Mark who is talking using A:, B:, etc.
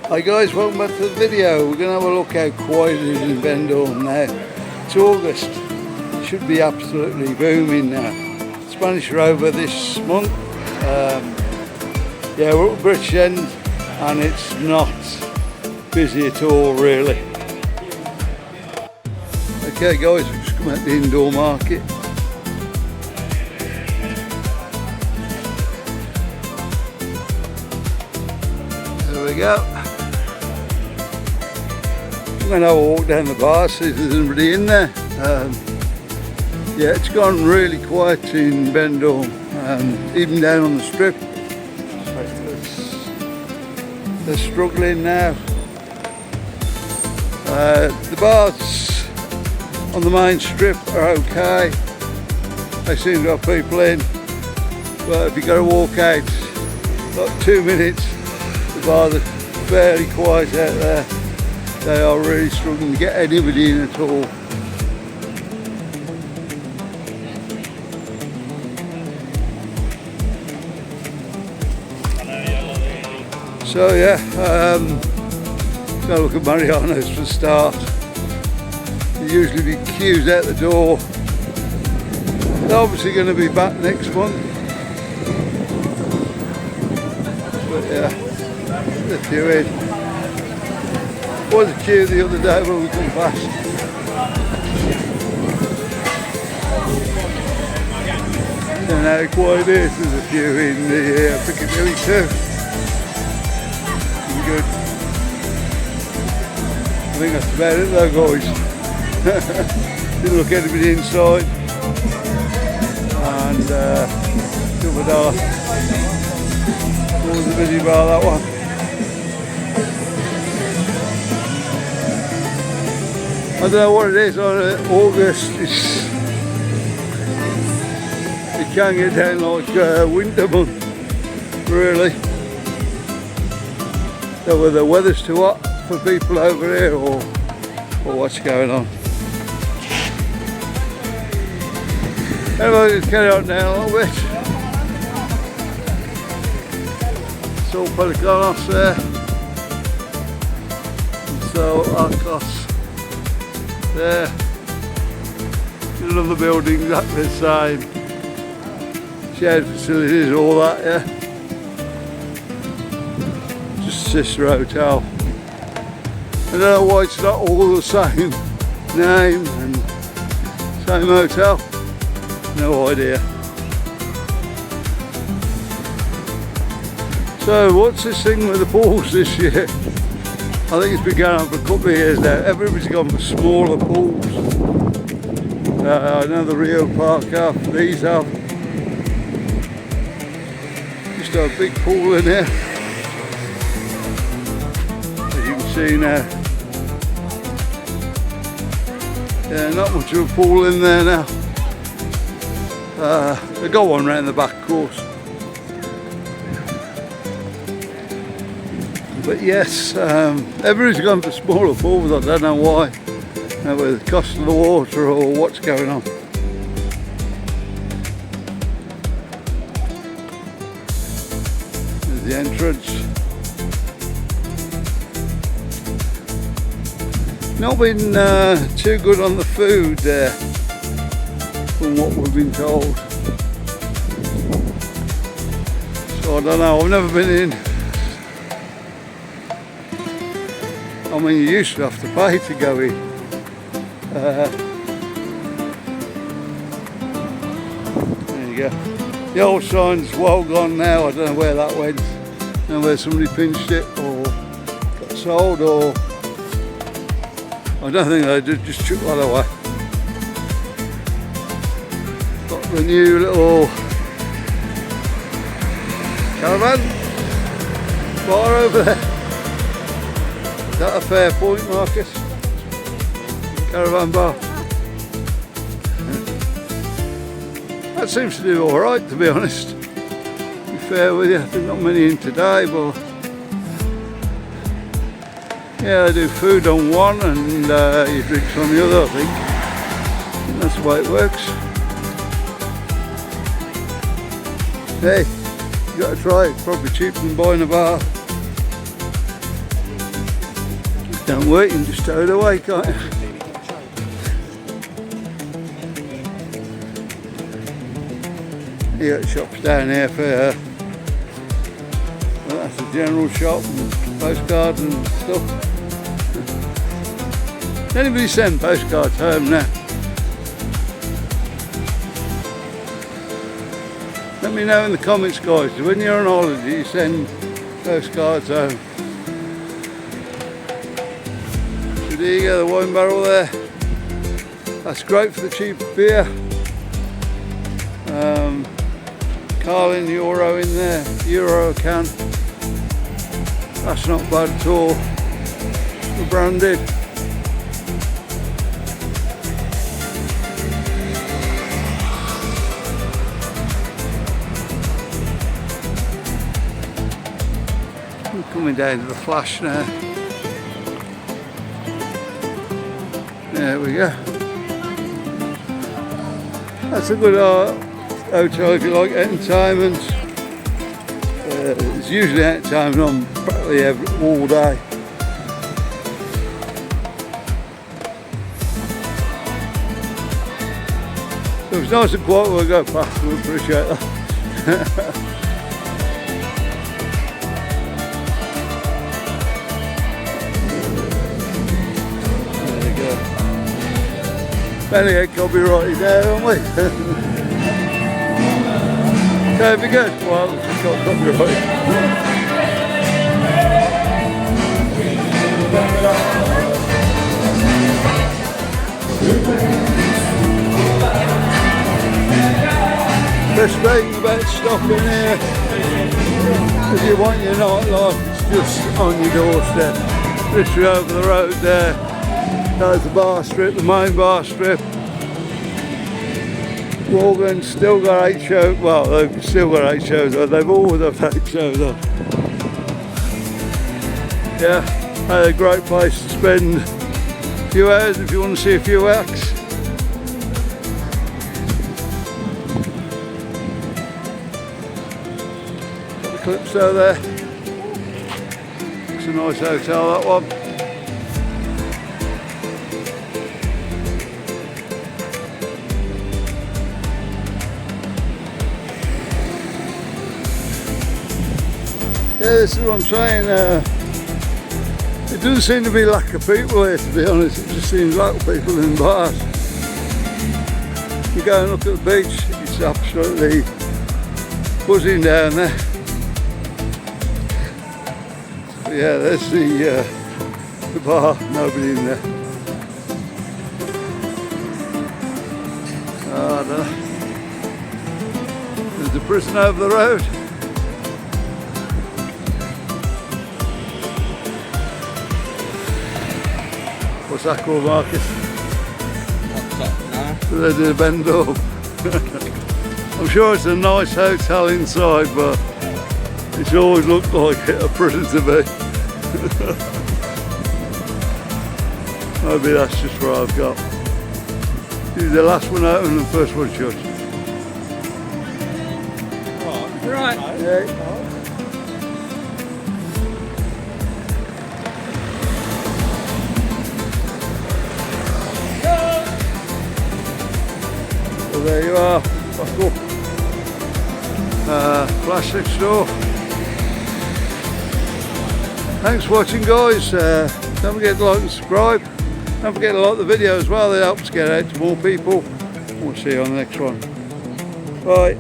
A: Hi guys, welcome back to the video. We're going to have a look how quiet it is in Benidorm now. It's August. It should be absolutely booming now. Spanish Rover this month. Yeah, we're at British End and it's not busy at all really. Okay guys, we've just come out the indoor market. There we go. I'm going to have a walk down the bar, see if there's anybody in there. Yeah, it's gone really quiet in Benidorm, even down on the strip. They're struggling now. The bars on the main strip are okay. They seem to have people in, but if you've got to walk out like 2 minutes, the bars are fairly quiet out there. They are really struggling to get anybody in at all. So yeah, go look at Mariano's for a start. There'll usually be queues out the door. They're obviously going to be back next month. But yeah, the queue in. Was a queue the other day when we come past. And how quiet it is, there's a queue in the Piccadilly too. Good. I think that's about it though guys. Didn't look at anybody inside. And Silver Dollar. Always a busy bar, that one. I don't know what it is on August. It can get down like winter month, really. So whether the weather's too hot for people over here or what's going on. Anyway, let's carry on down a little bit. So Pelicanos there. And so Arcos there. Another building exactly the same. Shared facilities, all that, yeah. Just sister hotel. I don't know why it's not all the same name and same hotel. No idea. So what's this thing with the pools this year? I think it's been going on for a couple of years now. Everybody's gone for smaller pools. I know the Rio Park have, these have. Used to have a big pool in here. As you can see now. Yeah, not much of a pool in there now. They got one round the back, of course. But yes, everybody's gone for smaller pools. I don't know why. Whether the cost of the water or what's going on. There's the entrance. Not been too good on the food there, from what we've been told. So I don't know, I've never been in. I mean, you used to have to pay to go in. There you go. The old sign's well gone now. I don't know where that went. I don't know where somebody pinched it or got sold, or I don't think they did, just took that away. Got the new little caravan bar over there. Is that a fair point, Marcus? Caravan bar. That seems to do alright, to be honest. To be fair with you, I think not many in today, but yeah, they do food on one and you drinks on the other, I think. And that's the way it works. Hey, you got to try it. It's probably cheaper than buying a bar. Don't work, you can just tow it away, can't you? You got shops down here for well, that's a general shop and postcards and stuff. Anybody send postcards home now? Let me know in the comments, guys. When you're on holiday, you send postcards home. So there you go, the wine barrel there. That's great for the cheap beer. Carling Euro in there, Euro a can. That's not bad at all. We're branded. We're coming down to the Flash now. There we go. That's a good hotel if you like entertainment. It's usually entertainment on practically all day. So if it's nice and quiet, we'll go past, we'll appreciate that. There you go. Better get copyrighted there, aren't we? Okay, be good. Well, it's got copyright. Best thing about stopping here, if you want your nightlife, it's just on your doorstep. Literally over the road there. There's the bar strip, the main bar strip. Morgan still got 8 shows, well they've still got 8 shows on, they've always had 8 shows on. Yeah, a great place to spend a few hours if you want to see a few acts. Got the Calypso there. It's a nice hotel, that one. Yeah, this is what I'm saying. It doesn't seem to be lack of people here, to be honest. It just seems lack of people in bars. You go and look at the beach, it's absolutely buzzing down there. But yeah, there's the bar, nobody in there. I don't know. There's the prison over the road. What's that called, Marcus?
B: What's that now?
A: They did a Benidorm. I'm sure it's a nice hotel inside, but it's always looked like a prison to me. Maybe that's just what I've got. This is the last one open and the first one shut.
B: Right.
A: Yeah. So there you are, back up. Flash next door. Thanks for watching, guys. Don't forget to like and subscribe. Don't forget to like the video as well, it helps get out to more people. We'll see you on the next one. Bye.